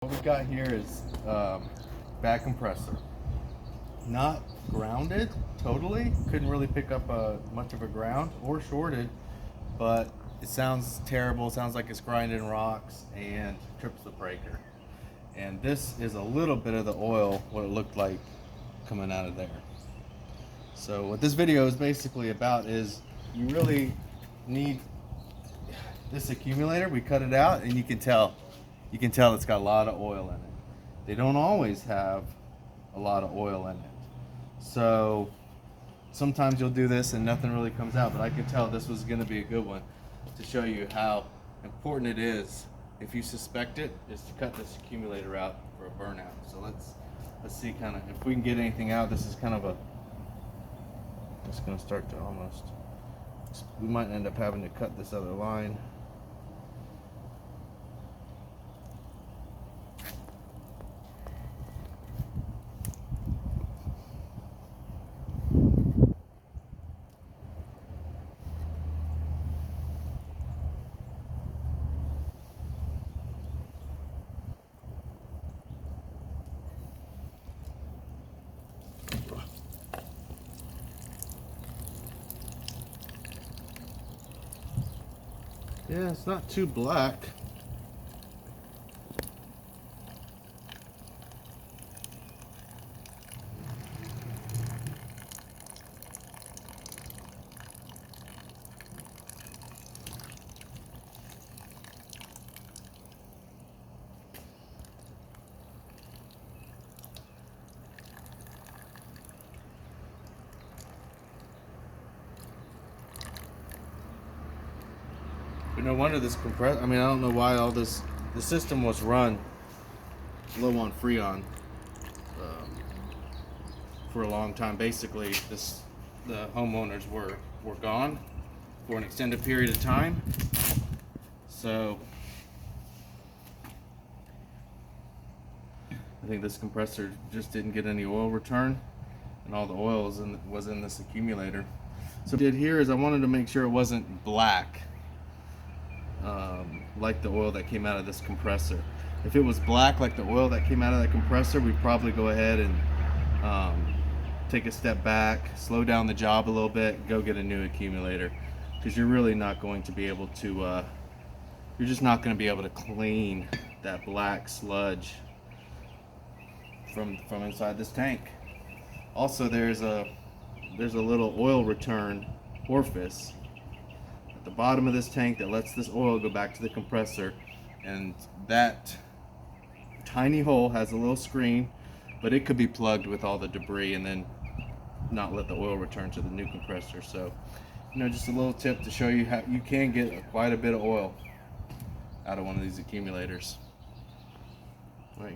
What we've got here is bad compressor. Not grounded totally. Couldn't really pick up much of a ground or shorted, but it sounds terrible. It sounds like it's grinding rocks and trips the breaker. And this is a little bit of the oil, what it looked like coming out of there. So what this video is basically about is you really need this accumulator. We cut it out and you can tell it's got a lot of oil in it. They don't always have a lot of oil in it. So sometimes you'll do this and nothing really comes out, but I could tell this was going to be a good one to show you how important it is, if you suspect it, is to cut this accumulator out for a burnout. So let's see kind of if we can get anything out. This is kind of it's going to start to almost, we might end up having to cut this other line. Yeah, it's not too black. But no wonder this compressor, I mean, I don't know why all this, the system was run low on Freon for a long time. Basically, the homeowners were gone for an extended period of time. So I think this compressor just didn't get any oil return, and all the oil was in this accumulator. So what I did here is I wanted to make sure it wasn't black, like the oil that came out of this compressor. If it was black like the oil that came out of that compressor, we'd probably go ahead and take a step back, slow down the job a little bit, go get a new accumulator, because you're really not going to be able to you're just not going to be able to clean that black sludge from inside this tank. Also, there's a little oil return orifice at the bottom of this tank that lets this oil go back to the compressor, and that tiny hole has a little screen, but it could be plugged with all the debris and then not let the oil return to the new compressor. So, just a little tip to show you how you can get quite a bit of oil out of one of these accumulators. Right.